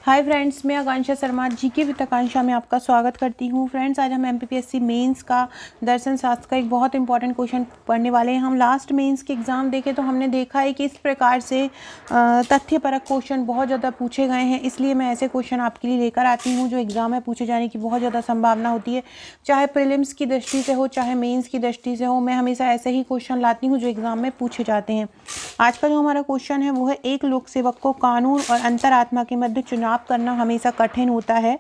Hi friends, मैं आकांक्षा Sharma GK with आकांक्षा में आपका स्वागत करती हूँ। फ्रेंड्स, आज हम एमपीपीएससी मेंस का दर्शन शास्त्र का एक बहुत इंपॉर्टेंट क्वेश्चन पढ़ने वाले हैं। हम लास्ट मेंस के एग्ज़ाम देखे तो हमने देखा है कि इस प्रकार से तथ्यपरक क्वेश्चन बहुत ज़्यादा पूछे गए हैं। इसलिए मैं ऐसे क्वेश्चन आपके लिए लेकर आती हूँ जो एग्ज़ाम में पूछे जाने की बहुत ज़्यादा संभावना होती है, चाहे प्रीलिम्स की दृष्टि से हो चाहे मेन्स की दृष्टि से हो। मैं हमेशा ऐसे ही क्वेश्चन लाती हूँ जो एग्ज़ाम में पूछे जाते हैं। आज का जो हमारा क्वेश्चन है वो है, एक लोक सेवक को कानून और अंतरात्मा के मध्य चुनाव करना हमेशा कठिन होता है।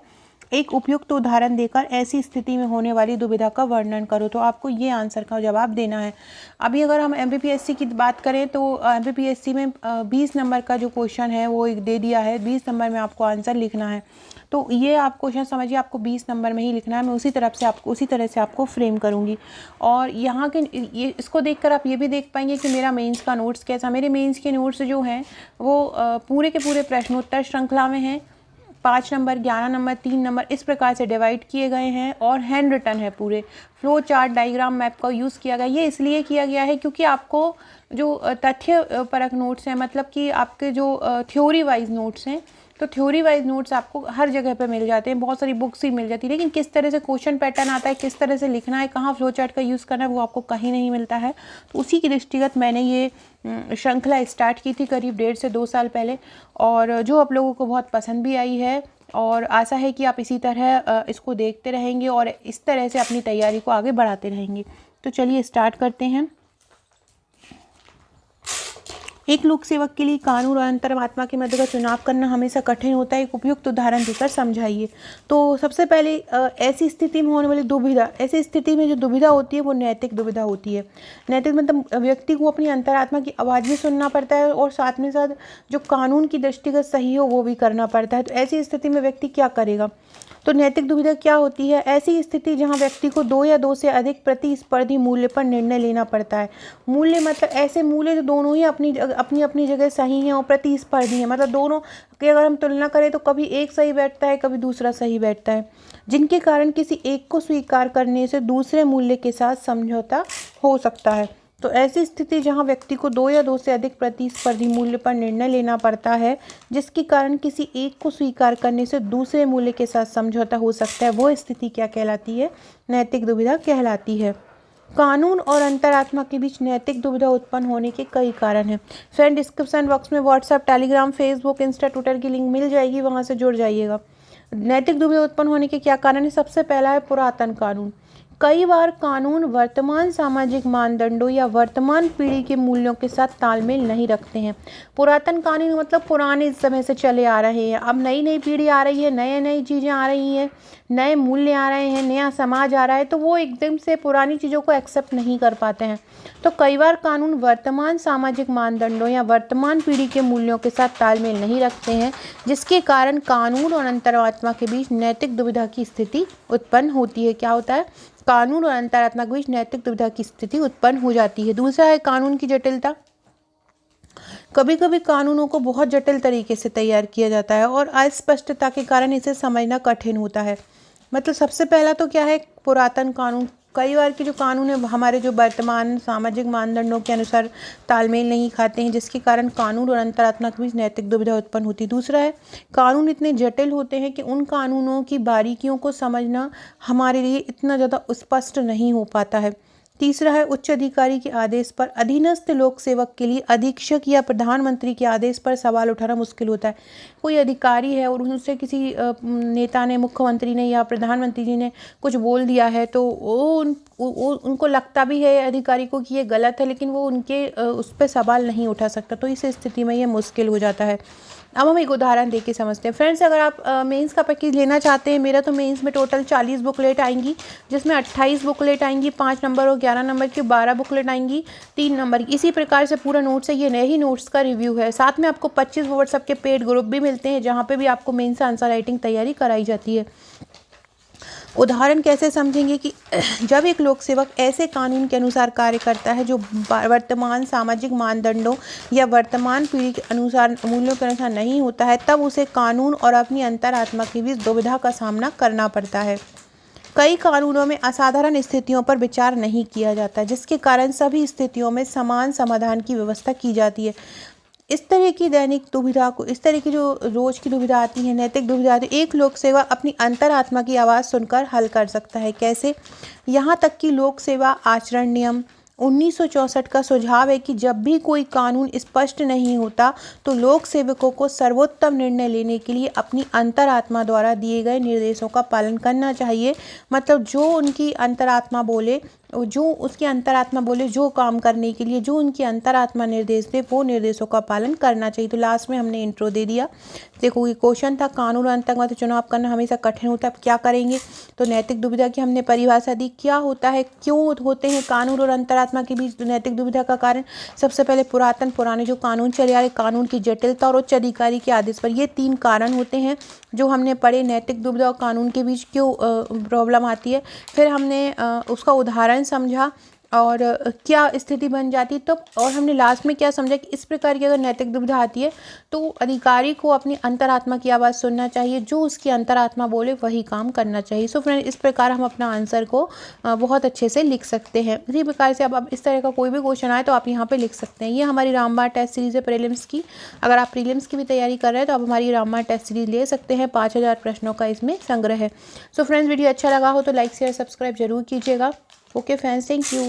एक उपयुक्त उदाहरण देकर ऐसी स्थिति में होने वाली दुविधा का वर्णन करो। तो आपको ये आंसर का जवाब देना है। अभी अगर हम एमपीपीएससी की बात करें तो एमपीपीएससी में 20 नंबर का जो क्वेश्चन है वो एक दे दिया है। 20 नंबर में आपको आंसर लिखना है। तो ये आप क्वेश्चन समझिए, आपको 20 नंबर में ही लिखना है। मैं उसी तरह से आपको फ्रेम करूँगी। और यहाँ के ये इसको देखकर आप ये भी देख पाएंगे कि मेरा मेंस का नोट्स कैसा। मेरे मेंस के नोट्स जो हैं वो पूरे के पूरे प्रश्नोत्तर श्रृंखला में हैं। 5 नंबर, 11 नंबर, 3 नंबर इस प्रकार से डिवाइड किए गए हैं और हैंड रिटन है। पूरे फ्लो चार्ट, डायग्राम, मैप का यूज़ किया गया। ये इसलिए किया गया है क्योंकि आपको जो तथ्य परक नोट्स हैं, मतलब कि आपके जो थ्योरी वाइज नोट्स हैं, तो थ्योरी वाइज नोट्स आपको हर जगह पे मिल जाते हैं, बहुत सारी बुक्स ही मिल जाती है। लेकिन किस तरह से क्वेश्चन पैटर्न आता है, किस तरह से लिखना है, कहाँ फ्लो चार्ट का यूज़ करना है, वो आपको कहीं नहीं मिलता है। तो उसी की दृष्टिगत मैंने ये श्रृंखला स्टार्ट की थी करीब 1.5 से 2 साल पहले, और जो आप लोगों को बहुत पसंद भी आई है। और आशा है कि आप इसी तरह इसको देखते रहेंगे और इस तरह से अपनी तैयारी को आगे बढ़ाते रहेंगे। तो चलिए स्टार्ट करते हैं। एक लोक सेवक के लिए कानून और अंतरात्मा के मध्य का चुनाव करना हमेशा कठिन होता है। एक उपयुक्त उदाहरण देकर समझाइए। तो सबसे पहले ऐसी स्थिति में होने वाली दुविधा, ऐसी स्थिति में जो दुविधा होती है वो नैतिक दुविधा होती है। नैतिक मतलब व्यक्ति को अपनी अंतरात्मा की आवाज़ भी सुनना पड़ता है और साथ में साथ जो कानून की दृष्टिगत सही हो वो भी करना पड़ता है। तो ऐसी स्थिति में व्यक्ति क्या करेगा? तो नैतिक दुविधा क्या होती है? ऐसी स्थिति जहां व्यक्ति को 2 या 2 से अधिक प्रतिस्पर्धी मूल्य पर निर्णय लेना पड़ता है। मूल्य मतलब ऐसे मूल्य जो दोनों ही अपनी अपनी जगह सही हैं और प्रतिस्पर्धी हैं, मतलब दोनों की अगर हम तुलना करें तो कभी एक सही बैठता है, कभी दूसरा सही बैठता है, जिनके कारण किसी एक को स्वीकार करने से दूसरे मूल्य के साथ समझौता हो सकता है। तो ऐसी स्थिति जहां व्यक्ति को 2 या 2 से अधिक प्रतिस्पर्धी मूल्य पर निर्णय लेना पड़ता है, जिसके कारण किसी एक को स्वीकार करने से दूसरे मूल्य के साथ समझौता हो सकता है, वो स्थिति क्या कहलाती है? नैतिक दुविधा कहलाती है। कानून और अंतरात्मा के बीच नैतिक दुविधा उत्पन्न होने के कई कारण हैं। फ्रेंड, डिस्क्रिप्शन बॉक्स में WhatsApp, Telegram, Facebook, Insta, Twitter की लिंक मिल जाएगी, वहां से जुड़ जाइएगा। नैतिक दुविधा उत्पन्न होने के क्या कारण है? सबसे पहला है पुरातन कानून। कई बार कानून वर्तमान सामाजिक मानदंडों या वर्तमान पीढ़ी के मूल्यों के साथ तालमेल नहीं रखते हैं। पुरातन कानून मतलब पुराने समय से चले आ रहे हैं। अब नई नई पीढ़ी आ रही है, नए नई चीज़ें आ रही हैं, नए मूल्य आ रहे हैं, नया समाज आ रहा है, तो वो एकदम से पुरानी चीज़ों को एक्सेप्ट नहीं कर पाते हैं। तो कई बार कानून वर्तमान सामाजिक मानदंडों या वर्तमान पीढ़ी के मूल्यों के साथ तालमेल नहीं रखते हैं, जिसके कारण कानून और अंतरात्मा के बीच नैतिक दुविधा की स्थिति उत्पन्न होती है। क्या होता है? कानून और अंतरात्मा के बीच नैतिक दुविधा की स्थिति उत्पन्न हो जाती है। दूसरा है कानून की जटिलता। कभी कभी कानूनों को बहुत जटिल तरीके से तैयार किया जाता है और अस्पष्टता के कारण इसे समझना कठिन होता है। मतलब सबसे पहला तो क्या है? पुरातन कानून। कई बार के जो कानून है हमारे जो वर्तमान सामाजिक मानदंडों के अनुसार तालमेल नहीं खाते हैं, जिसके कारण कानून और अंतरात्मा के बीच नैतिक दुविधा उत्पन्न होती है। दूसरा है, कानून इतने जटिल होते हैं कि उन कानूनों की बारीकियों को समझना हमारे लिए इतना ज़्यादा स्पष्ट नहीं हो पाता है। तीसरा है, उच्च अधिकारी के आदेश पर अधीनस्थ लोक सेवक के लिए अधीक्षक या प्रधानमंत्री के आदेश पर सवाल उठाना मुश्किल होता है। कोई अधिकारी है और उनसे किसी नेता ने, मुख्यमंत्री ने या प्रधानमंत्री जी ने कुछ बोल दिया है, तो उनको लगता भी है अधिकारी को कि ये गलत है, लेकिन वो उनके उस पर सवाल नहीं उठा सकता। तो इस स्थिति में ये मुश्किल हो जाता है। अब हम एक उदाहरण देके समझते हैं। फ्रेंड्स, अगर आप मेंस का पैकेज लेना चाहते हैं, मेरा तो मेंस में टोटल 40 बुकलेट आएंगी, जिसमें 28 बुकलेट आएंगी 5 नंबर और 11 नंबर की, 12 बुकलेट आएंगी 3 नंबर की। इसी प्रकार से पूरा नोट्स है, ये नए ही नोट्स का रिव्यू है। साथ में आपको 25 व्हाट्सएप के पेड ग्रुप भी मिलते हैं, जहाँ पे भी आपको मेंस आंसर राइटिंग तैयारी कराई जाती है। उदाहरण कैसे समझेंगे कि जब एक लोक सेवक ऐसे कानून के अनुसार कार्य करता है जो वर्तमान सामाजिक मानदंडों या वर्तमान पीढ़ी के अनुसार, मूल्यों के अनुसार नहीं होता है, तब उसे कानून और अपनी अंतरात्मा के बीच दुविधा का सामना करना पड़ता है। कई कानूनों में असाधारण स्थितियों पर विचार नहीं किया जाता, जिसके कारण सभी स्थितियों में समान समाधान की व्यवस्था की जाती है। इस तरह की दैनिक दुविधा को, इस तरह की जो रोज़ की दुविधा आती है, नैतिक दुविधा आती है, एक लोक सेवक अपनी अंतरात्मा की आवाज़ सुनकर हल कर सकता है। कैसे? यहाँ तक कि लोक सेवा आचरण नियम 1964 का सुझाव है कि जब भी कोई कानून स्पष्ट नहीं होता तो लोक सेवकों को सर्वोत्तम निर्णय लेने के लिए अपनी अंतरात्मा द्वारा दिए गए निर्देशों का पालन करना चाहिए। मतलब जो उनकी अंतरात्मा बोले, जो उसकी अंतरात्मा बोले, जो काम करने के लिए जो उनकी अंतरात्मा निर्देश दे, वो निर्देशों का पालन करना चाहिए। तो लास्ट में हमने इंट्रो दे दिया। देखो ये क्वेश्चन था, कानून और अंतर्गत चुनाव करना हमेशा कठिन होता है, अब क्या करेंगे? तो नैतिक दुविधा की हमने परिभाषा दी, क्या होता है, क्यों होते हैं कानून और अंतरात्मा के बीच नैतिक दुविधा का कारण। सबसे पहले पुराने जो कानून चले आ रहे, कानून की जटिलता और उच्च अधिकारी के आदेश पर, ये 3 कारण होते हैं जो हमने पढ़े। नैतिक दुविधा और कानून के बीच क्यों प्रॉब्लम आती है। फिर हमने उसका उदाहरण समझा और क्या स्थिति बन जाती तब, और हमने लास्ट में क्या समझा कि इस प्रकार की अगर नैतिक दुविधा आती है तो अधिकारी को अपनी अंतरात्मा की आवाज़ सुनना चाहिए, जो उसकी अंतरात्मा बोले वही काम करना चाहिए। सो फ्रेंड, इस प्रकार हम अपना आंसर को बहुत अच्छे से लिख सकते हैं। इसी प्रकार से अब इस तरह का कोई भी क्वेश्चन आए तो आप यहाँ पे लिख सकते हैं। ये हमारी रामबाण टेस्ट सीरीज़ है प्रीलिम्स की। अगर आप प्रीलिम्स की भी तैयारी कर रहे हैं तो आप हमारी रामबाण टेस्ट सीरीज़ ले सकते हैं। 5000 प्रश्नों का इसमें संग्रह है। सो फ्रेंड्स, वीडियो अच्छा लगा हो तो लाइक शेयर सब्सक्राइब जरूर कीजिएगा। Okay friends, thank you.